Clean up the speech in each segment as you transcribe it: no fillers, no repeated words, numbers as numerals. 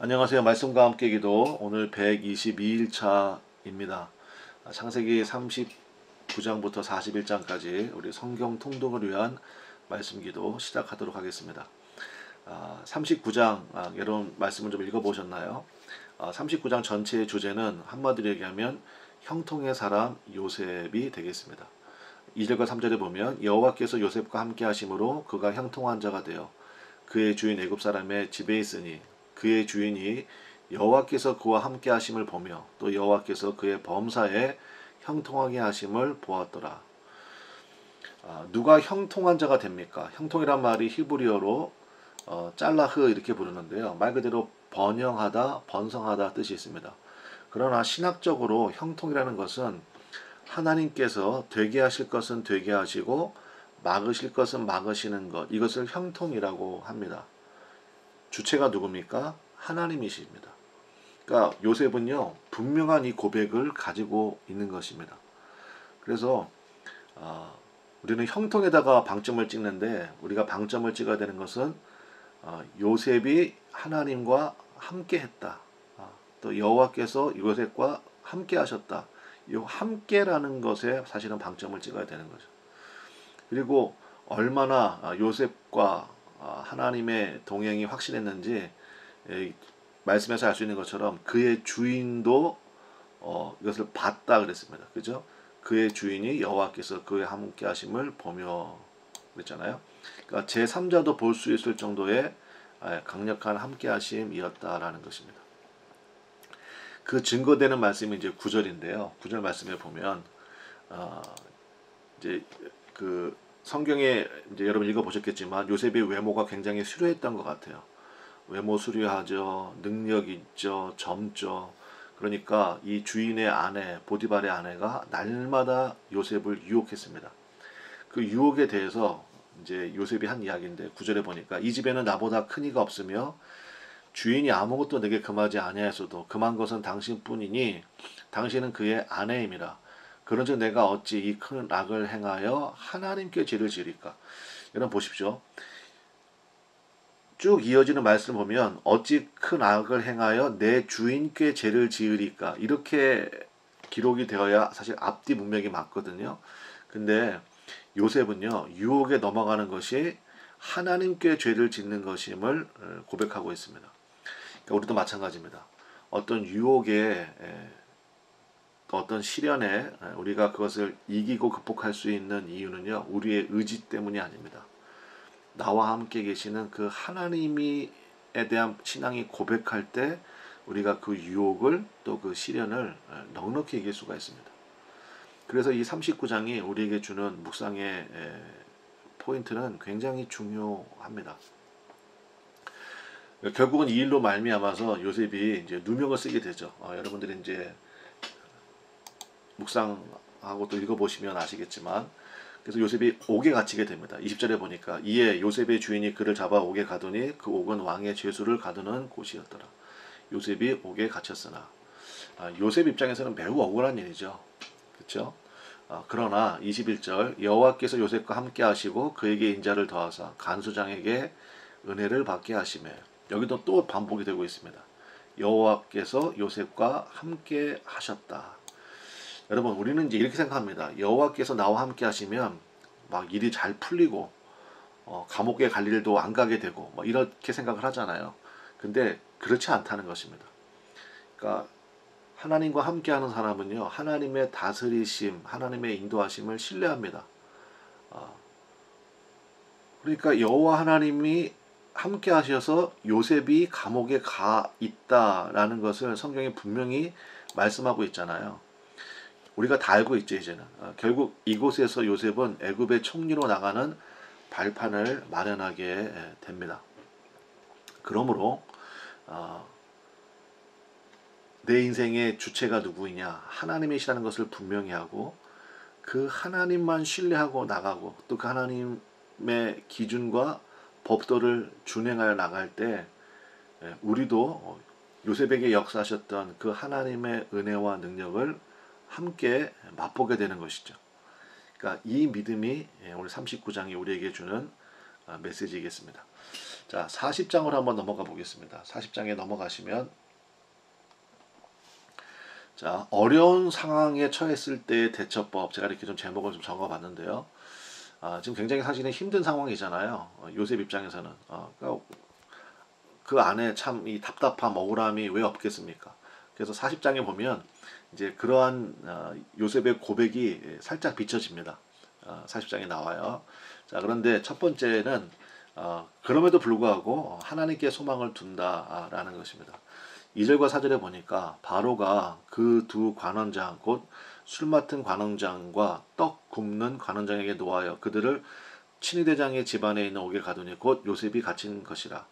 안녕하세요. 말씀과 함께 기도 오늘 122일차입니다. 창세기 39장부터 41장까지 우리 성경 통독을 위한 말씀 기도 시작하도록 하겠습니다. 39장 여러분 말씀을 좀 읽어보셨나요? 39장 전체의 주제는 한마디로 얘기하면 형통의 사람 요셉이 되겠습니다. 2절과 3절에 보면 여호와께서 요셉과 함께 하심으로 그가 형통한 자가 되어 그의 주인 애굽 사람의 집에 있으니 그의 주인이 여호와께서 그와 함께 하심을 보며 또 여호와께서 그의 범사에 형통하게 하심을 보았더라. 누가 형통한 자가 됩니까? 형통이란 말이 히브리어로 짤라흐 이렇게 부르는데요. 말 그대로 번영하다, 번성하다 뜻이 있습니다. 그러나 신학적으로 형통이라는 것은 하나님께서 되게 하실 것은 되게 하시고 막으실 것은 막으시는 것, 이것을 형통이라고 합니다. 주체가 누굽니까? 하나님이십니다. 그러니까 요셉은요 분명한 이 고백을 가지고 있는 것입니다. 그래서 우리는 형통에다가 방점을 찍는데 우리가 방점을 찍어야 되는 것은 요셉이 하나님과 함께했다. 또 여호와께서 요셉과 함께하셨다. 이 함께라는 것에 사실은 방점을 찍어야 되는 거죠. 그리고 얼마나 요셉과 하나님의 동행이 확실했는지 말씀에서 알 수 있는 것처럼 그의 주인도 이것을 봤다 그랬습니다. 그죠? 그의 주인이 여호와께서 그의 함께 하심을 보며 그랬잖아요. 그러니까 제3자도 볼 수 있을 정도의 강력한 함께 하심이었다라는 것입니다. 그 증거되는 말씀이 이제 9절인데요. 9절 말씀에 보면 이제 그 성경에 이제 여러분 읽어보셨겠지만 요셉의 외모가 굉장히 수려했던 것 같아요. 외모 수려하죠. 능력 있죠. 젊죠. 그러니까 이 주인의 아내 보디발의 아내가 날마다 요셉을 유혹했습니다. 그 유혹에 대해서 이제 요셉이 한 이야기인데 9절에 보니까 이 집에는 나보다 큰 이가 없으며 주인이 아무것도 내게 금하지 아니하였어도 금한 것은 당신뿐이니 당신은 그의 아내임이라. 그런즉 내가 어찌 이 큰 악을 행하여 하나님께 죄를 지으리까. 여러분 보십시오. 쭉 이어지는 말씀을 보면 어찌 큰 악을 행하여 내 주인께 죄를 지으리까. 이렇게 기록이 되어야 사실 앞뒤 문맥이 맞거든요. 근데 요셉은요 유혹에 넘어가는 것이 하나님께 죄를 짓는 것임을 고백하고 있습니다. 그러니까 우리도 마찬가지입니다. 어떤 유혹에 어떤 시련에 우리가 그것을 이기고 극복할 수 있는 이유는요 우리의 의지 때문이 아닙니다. 나와 함께 계시는 그 하나님에 대한 신앙이 고백할 때 우리가 그 유혹을 또 그 시련을 넉넉히 이길 수가 있습니다. 그래서 이 39장이 우리에게 주는 묵상의 포인트는 굉장히 중요합니다. 결국은 이 일로 말미암아서 요셉이 이제 누명을 쓰게 되죠. 여러분들이 이제 묵상하고 또 읽어보시면 아시겠지만 그래서 요셉이 옥에 갇히게 됩니다. 20절에 보니까 이에 요셉의 주인이 그를 잡아 옥에 가두니 그 옥은 왕의 죄수를 가두는 곳이었더라. 요셉이 옥에 갇혔으나 요셉 입장에서는 매우 억울한 일이죠. 그렇죠? 그러나 21절 여호와께서 요셉과 함께 하시고 그에게 인자를 더하사 간수장에게 은혜를 받게 하시매 여기도 또 반복이 되고 있습니다. 여호와께서 요셉과 함께 하셨다. 여러분 우리는 이제 이렇게 생각합니다. 여호와께서 나와 함께 하시면 막 일이 잘 풀리고 감옥에 갈 일도 안 가게 되고 뭐 이렇게 생각을 하잖아요. 근데 그렇지 않다는 것입니다. 그러니까 하나님과 함께하는 사람은요 하나님의 다스리심, 하나님의 인도하심을 신뢰합니다. 그러니까 여호와 하나님이 함께 하셔서 요셉이 감옥에 가 있다라는 것을 성경이 분명히 말씀하고 있잖아요. 우리가 다 알고 있죠 이제는. 결국 이곳에서 요셉은 애굽의 총리로 나가는 발판을 마련하게 됩니다. 그러므로 내 인생의 주체가 누구이냐 하나님이시라는 것을 분명히 하고 그 하나님만 신뢰하고 나가고 또 그 하나님의 기준과 법도를 준행하여 나갈 때 우리도 요셉에게 역사하셨던 그 하나님의 은혜와 능력을 함께 맛보게 되는 것이죠. 그러니까 이 믿음이 오늘 39장이 우리에게 주는 메시지이겠습니다. 자, 40장으로 한번 넘어가 보겠습니다. 40장에 넘어가시면, 자, 어려운 상황에 처했을 때의 대처법, 제가 이렇게 좀 제목을 좀 적어봤는데요. 지금 굉장히 사실은 힘든 상황이잖아요. 요셉 입장에서는. 그러니까 그 안에 참 이 답답함, 억울함이 왜 없겠습니까? 그래서 40장에 보면 이제 그러한 요셉의 고백이 살짝 비춰집니다. 40장에 나와요. 자, 그런데 첫 번째는 그럼에도 불구하고 하나님께 소망을 둔다라는 것입니다. 2절과 4절에 보니까 바로가 그 두 관원장 곧 술 맡은 관원장과 떡 굽는 관원장에게 노하여 그들을 친위대장의 집안에 있는 옥에 가두니 곧 요셉이 갇힌 것이라.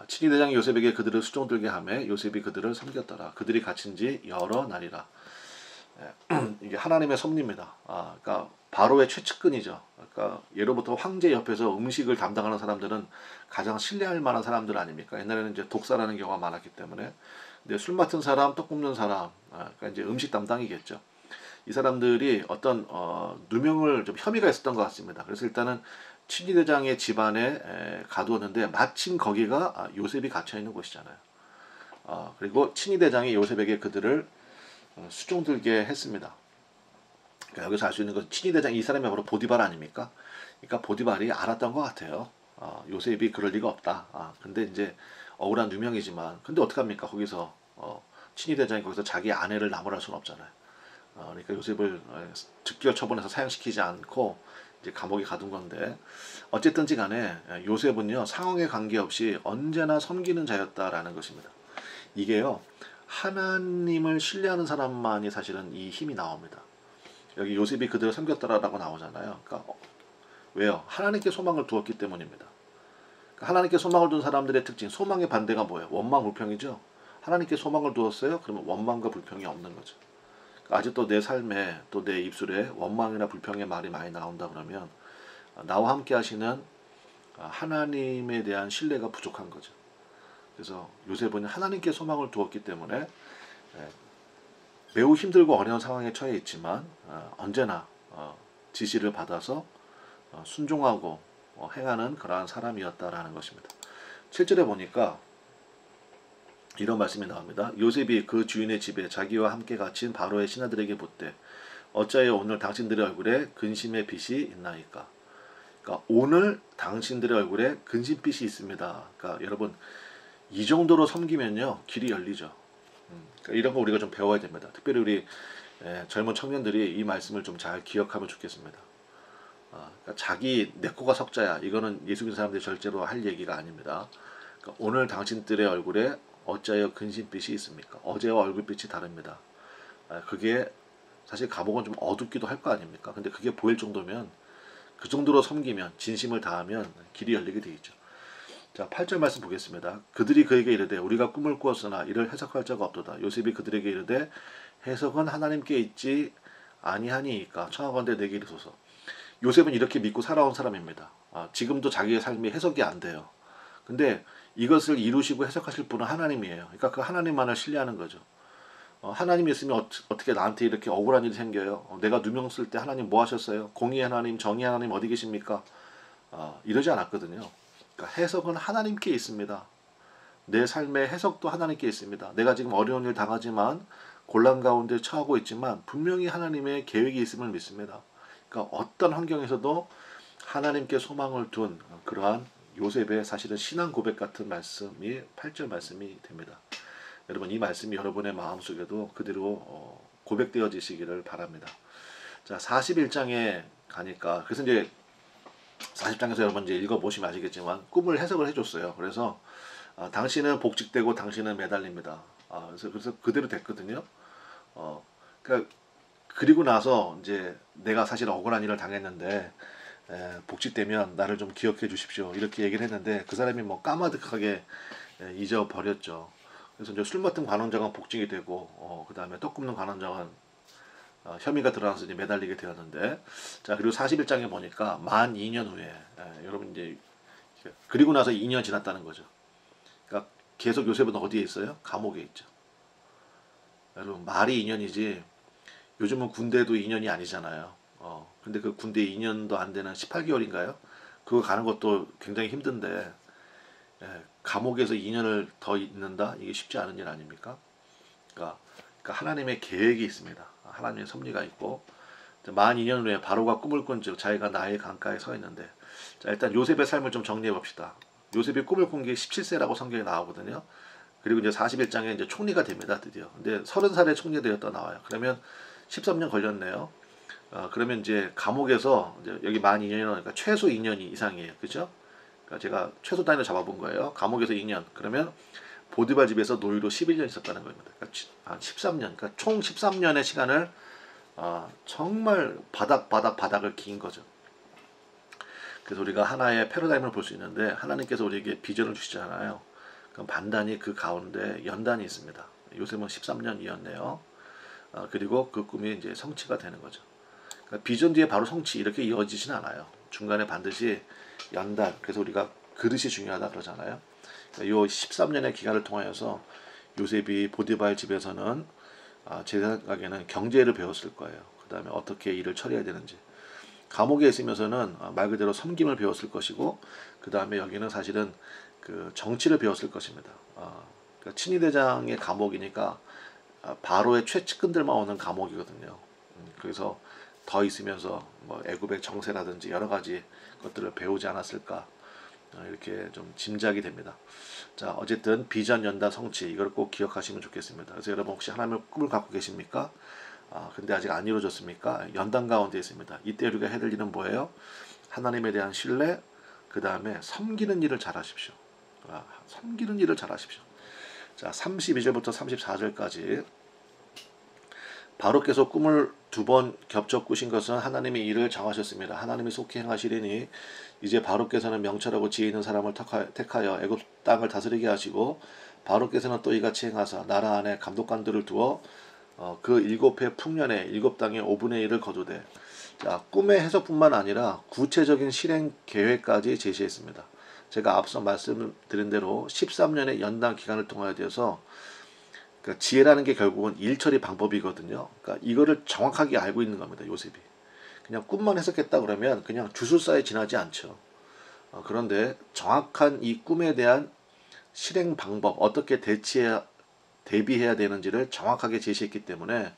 친위대장이 요셉에게 그들을 수종들게 하매 요셉이 그들을 섬겼더라. 그들이 갇힌 지 여러 날이라. 이게 하나님의 섭리입니다. 그러니까 바로의 최측근이죠. 그러니까 예로부터 황제 옆에서 음식을 담당하는 사람들은 가장 신뢰할 만한 사람들 아닙니까? 옛날에는 이제 독사라는 경우가 많았기 때문에. 근데 술 맡은 사람, 떡 굽는 사람, 그러니까 이제 음식 담당이겠죠. 이 사람들이 어떤 누명을 좀 혐의가 있었던 것 같습니다. 그래서 일단은 친위대장의 집안에 가두었는데 마침 거기가 요셉이 갇혀 있는 곳이잖아요. 그리고 친위대장이 요셉에게 그들을 수종들게 했습니다. 그러니까 여기서 알 수 있는 것은 친위대장 이 사람이 바로 보디발 아닙니까? 그러니까 보디발이 알았던 것 같아요. 요셉이 그럴 리가 없다. 근데 이제 억울한 누명이지만 근데 어떡합니까? 거기서 친위대장이 거기서 자기 아내를 나무랄 수는 없잖아요. 그러니까 요셉을 즉결 처분해서 사형시키지 않고 이제 감옥에 가둔 건데 어쨌든지 간에 요셉은요 상황에 관계없이 언제나 섬기는 자였다라는 것입니다. 이게요 하나님을 신뢰하는 사람만이 사실은 이 힘이 나옵니다. 여기 요셉이 그들을 섬겼더라라고 나오잖아요. 그러니까 왜요? 하나님께 소망을 두었기 때문입니다. 그러니까 하나님께 소망을 둔 사람들의 특징, 소망의 반대가 뭐예요? 원망 불평이죠. 하나님께 소망을 두었어요? 그러면 원망과 불평이 없는 거죠. 그러니까 아직도 내 삶에 또 내 입술에 원망이나 불평의 말이 많이 나온다 그러면 나와 함께 하시는 하나님에 대한 신뢰가 부족한 거죠. 그래서 요셉은 하나님께 소망을 두었기 때문에 매우 힘들고 어려운 상황에 처해 있지만 언제나 지시를 받아서 순종하고 행하는 그러한 사람이었다라는 것입니다. 7절에 보니까 이런 말씀이 나옵니다. 요셉이 그 주인의 집에 자기와 함께 갇힌 바로의 신하들에게 묻되 어찌하여 오늘 당신들의 얼굴에 근심의 빛이 있나이까. 그러니까 오늘 당신들의 얼굴에 근심빛이 있습니다. 그러니까 여러분 이 정도로 섬기면요 길이 열리죠. 그러니까 이런 거 우리가 좀 배워야 됩니다. 특별히 우리 젊은 청년들이 이 말씀을 좀 잘 기억하면 좋겠습니다. 그러니까 자기 내 코가 석자야 이거는 예수 믿는 사람들이 절대로 할 얘기가 아닙니다. 그러니까 오늘 당신들의 얼굴에 어찌하여 근심빛이 있습니까? 어제와 얼굴빛이 다릅니다. 그게 사실 감옥은 좀 어둡기도 할 거 아닙니까? 근데 그게 보일 정도면 그 정도로 섬기면 진심을 다하면 길이 열리게 되어 있죠. 자, 8절 말씀 보겠습니다. 그들이 그에게 이르되 우리가 꿈을 꾸었으나 이를 해석할 자가 없도다. 요셉이 그들에게 이르되 해석은 하나님께 있지 아니하니이까 청하건대 내게 이르소서. 요셉은 이렇게 믿고 살아온 사람입니다. 지금도 자기의 삶이 해석이 안 돼요. 근데 이것을 이루시고 해석하실 분은 하나님이에요. 그러니까 그 하나님만을 신뢰하는 거죠. 하나님이 있으면 어떻게 나한테 이렇게 억울한 일이 생겨요? 내가 누명 쓸 때 하나님 뭐 하셨어요? 공의 하나님, 정의 하나님 어디 계십니까? 이러지 않았거든요. 그러니까 해석은 하나님께 있습니다. 내 삶의 해석도 하나님께 있습니다. 내가 지금 어려운 일 당하지만 곤란 가운데 처하고 있지만 분명히 하나님의 계획이 있음을 믿습니다. 그러니까 어떤 환경에서도 하나님께 소망을 둔 그러한 요셉의 사실은 신앙 고백 같은 말씀이 8절 말씀이 됩니다. 여러분 이 말씀이 여러분의 마음속에도 그대로 고백되어지시기를 바랍니다. 자 41장에 가니까 그래서 이제 40장에서 여러분 이제 읽어보시면 아시겠지만 꿈을 해석을 해줬어요. 그래서 당신은 복직되고 당신은 매달립니다. 그래서 그대로 됐거든요. 그러니까 그리고 나서 이제 내가 사실 억울한 일을 당했는데 복직되면 나를 좀 기억해 주십시오. 이렇게 얘기를 했는데 그 사람이 뭐 까마득하게 잊어버렸죠. 그래서 이제 술 맡은 관원장은 복직이 되고 그 다음에 떡 굽는 관원장은 혐의가 드러나서 이제 매달리게 되었는데 자 그리고 41장에 보니까 만 2년 후에 여러분 이제 그리고 나서 2년 지났다는 거죠. 그러니까 계속 요셉은 어디에 있어요? 감옥에 있죠. 여러분 말이 2년이지 요즘은 군대도 2년이 아니잖아요. 근데 그 군대 2년도 안 되는 18개월인가요? 그거 가는 것도 굉장히 힘든데 감옥에서 2년을 더 있는다? 이게 쉽지 않은 일 아닙니까? 그러니까 하나님의 계획이 있습니다. 하나님의 섭리가 있고 만 2년 후에 바로가 꿈을 꾼즉 자기가 나일 강가에 서 있는데, 자 일단 요셉의 삶을 좀 정리해 봅시다. 요셉이 꿈을 꾼 게 17세라고 성경에 나오거든요. 그리고 이제 41장에 이제 총리가 됩니다, 드디어. 근데 30살에 총리 되었다 나와요. 그러면 13년 걸렸네요. 그러면 이제 감옥에서 이제 여기 만 2년이니까 그러니까 최소 2년 이상이에요. 그죠? 그러니까 제가 최소 단위로 잡아본 거예요. 감옥에서 2년. 그러면 보디발 집에서 노예로 11년 있었다는 겁니다. 그러니까 한 13년. 그러니까 총 13년의 시간을 정말 바닥을 긴 거죠. 그래서 우리가 하나의 패러다임을 볼 수 있는데, 하나님께서 우리에게 비전을 주시잖아요. 그럼 반단이 그 가운데 연단이 있습니다. 요셉은 13년이었네요. 그리고 그 꿈이 이제 성취가 되는 거죠. 그러니까 비전 뒤에 바로 성취 이렇게 이어지진 않아요. 중간에 반드시 연단. 그래서 우리가 그릇이 중요하다 그러잖아요. 이 13년의 기간을 통하여서 요셉이 보디발 집에서는 제 생각에는 경제를 배웠을 거예요. 그 다음에 어떻게 일을 처리해야 되는지. 감옥에 있으면서는 말 그대로 섬김을 배웠을 것이고, 그 다음에 여기는 사실은 그 정치를 배웠을 것입니다. 그러니까 친위대장의 감옥이니까 바로의 최측근들만 오는 감옥이거든요. 그래서 더 있으면서 뭐 애굽의 정세라든지 여러 가지 것들을 배우지 않았을까, 이렇게 좀 짐작이 됩니다. 자, 어쨌든 비전 연단 성취 이걸 꼭 기억하시면 좋겠습니다. 그래서 여러분 혹시 하나님의 꿈을 갖고 계십니까? 근데 아직 안 이루어졌습니까? 연단 가운데 있습니다. 이때 우리가 해야 될 일은 뭐예요? 하나님에 대한 신뢰, 그 다음에 섬기는 일을 잘하십시오. 섬기는 일을 잘하십시오. 자, 32절부터 34절까지 바로께서 꿈을 2번 겹쳐 꾸신 것은 하나님의 일을 정하셨습니다. 하나님이 속히 행하시리니 이제 바로께서는 명철하고 지혜 있는 사람을 택하여 애굽 땅을 다스리게 하시고, 바로께서는 또 이같이 행하사 나라 안에 감독관들을 두어 그 7해 풍년에 7땅의 5분의 1을 거두되. 자, 꿈의 해석뿐만 아니라 구체적인 실행 계획까지 제시했습니다. 제가 앞서 말씀드린 대로 13년의 연단 기간을 통하여 되어서, 그러니까 지혜라는 게 결국은 일처리 방법이거든요. 그러니까 이거를 정확하게 알고 있는 겁니다, 요셉이. 그냥 꿈만 해석했다 그러면 그냥 주술사에 지나지 않죠. 그런데 정확한 이 꿈에 대한 실행 방법, 어떻게 대비해야 되는지를 정확하게 제시했기 때문에,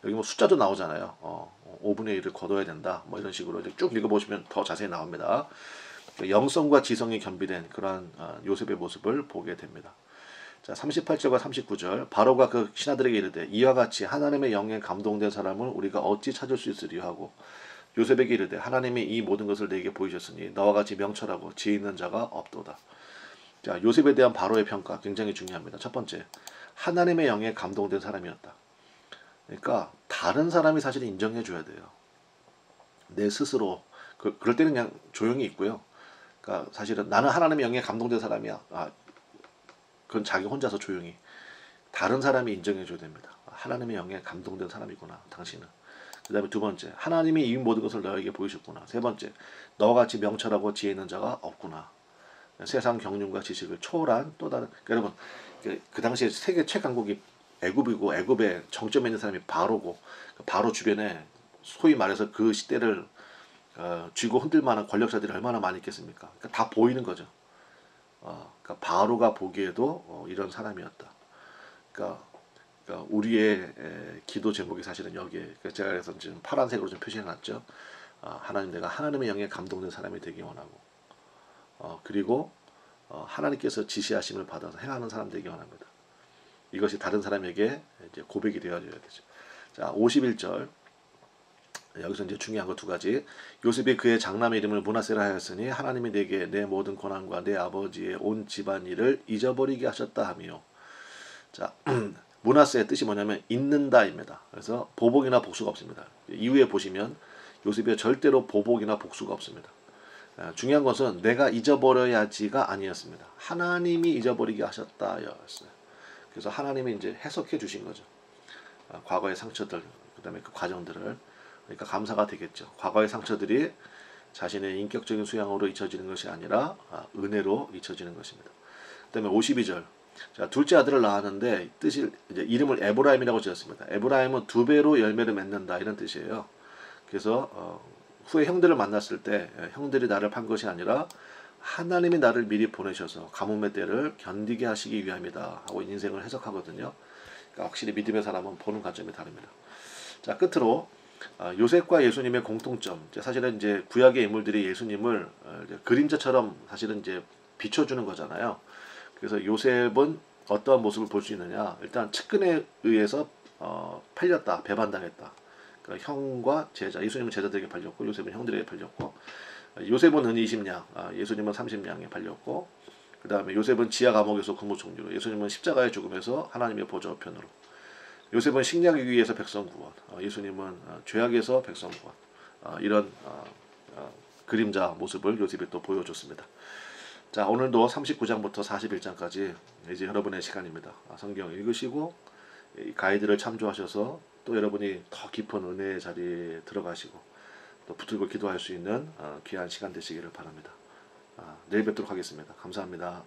여기 뭐 숫자도 나오잖아요. 5분의 1을 거둬야 된다. 뭐 이런 식으로 쭉 읽어보시면 더 자세히 나옵니다. 영성과 지성이 겸비된 그러한 요셉의 모습을 보게 됩니다. 자, 38절과 39절. 바로가 그 신하들에게 이르되 이와 같이 하나님의 영에 감동된 사람을 우리가 어찌 찾을 수 있으리요 하고, 요셉에게 이르되 하나님이 이 모든 것을 내게 보이셨으니 너와 같이 명철하고 지혜 있는 자가 없도다. 자, 요셉에 대한 바로의 평가 굉장히 중요합니다. 첫 번째, 하나님의 영에 감동된 사람이었다. 그러니까 다른 사람이 사실 인정해 줘야 돼요. 내 스스로. 그럴 때는 그냥 조용히 있고요. 그러니까 사실은 나는 하나님의 영에 감동된 사람이야. 그건 자기 혼자서 조용히. 다른 사람이 인정해 줘야 됩니다. 하나님의 영에 감동된 사람이구나, 당신은. 그 다음에 두 번째, 하나님이 이 모든 것을 너에게 보이셨구나. 세 번째, 너와 같이 명철하고 지혜 있는 자가 없구나. 세상 경륜과 지식을 초월한 또 다른. 그러니까 여러분, 그 당시에 세계 최강국이 애굽이고, 애굽의 정점에 있는 사람이 바로고, 바로 주변에 소위 말해서 그 시대를 쥐고 흔들 만한 권력자들이 얼마나 많이 있겠습니까? 그러니까 다 보이는 거죠. 그러니까 바로가 보기에도 이런 사람이었다. 그러니까 우리의 기도 제목이 사실은 여기에, 제가 그래서 지금 파란색으로 좀 표시해놨죠. 하나님, 내가 하나님의 영에 감동된 사람이 되기 원하고, 그리고 하나님께서 지시하심을 받아서 행하는 사람 되기 원합니다. 이것이 다른 사람에게 이제 고백이 되어줘야 되죠. 자, 51절. 여기서 이제 중요한 거 두 가지. 요셉이 그의 장남의 이름을 므낫세라 하였으니 하나님이 내게 내 모든 고난과 내 아버지의 온 집안 일을 잊어버리게 하셨다 하며. 자, 므낫세의 뜻이 뭐냐면 잊는다입니다. 그래서 보복이나 복수가 없습니다. 이후에 보시면 요셉이 절대로 보복이나 복수가 없습니다. 중요한 것은 내가 잊어버려야지가 아니었습니다. 하나님이 잊어버리게 하셨다였어요. 그래서 하나님이 이제 해석해 주신 거죠. 과거의 상처들, 그다음에 그 과정들을. 그러니까 감사가 되겠죠. 과거의 상처들이 자신의 인격적인 수양으로 잊혀지는 것이 아니라 은혜로 잊혀지는 것입니다. 그다음에 52절. 자, 둘째 아들을 낳았는데 뜻이 이제 이름을 에브라임이라고 지었습니다. 에브라임은 2배로 열매를 맺는다, 이런 뜻이에요. 그래서 후에 형들을 만났을 때 형들이 나를 판 것이 아니라 하나님이 나를 미리 보내셔서 가뭄의 때를 견디게 하시기 위함이다 하고 인생을 해석하거든요. 그러니까 확실히 믿음의 사람은 보는 관점이 다릅니다. 자, 끝으로 요셉과 예수님의 공통점. 사실은 이제 구약의 인물들이 예수님을 이제 그림자처럼 사실은 이제 비춰주는 거잖아요. 그래서 요셉은 어떠한 모습을 볼 수 있느냐? 일단 측근에 의해서 팔렸다, 배반당했다. 그러니까 형과 제자, 예수님은 제자들에게 팔렸고 요셉은 형들에게 팔렸고, 요셉은 은 20냥, 예수님은 30냥에 팔렸고, 그 다음에 요셉은 지하 감옥에서 국무총리로, 예수님은 십자가의 죽음에서 하나님의 보좌 우편으로, 요셉은 식량의 위에서 백성 구원, 예수님은 죄악에서 백성 구원, 이런 그림자 모습을 요셉이 또 보여줬습니다. 자, 오늘도 39장부터 41장까지 이제 여러분의 시간입니다. 성경 읽으시고 이 가이드를 참조하셔서 또 여러분이 더 깊은 은혜의 자리에 들어가시고 또 붙들고 기도할 수 있는 귀한 시간 되시기를 바랍니다. 내일 뵙도록 하겠습니다. 감사합니다.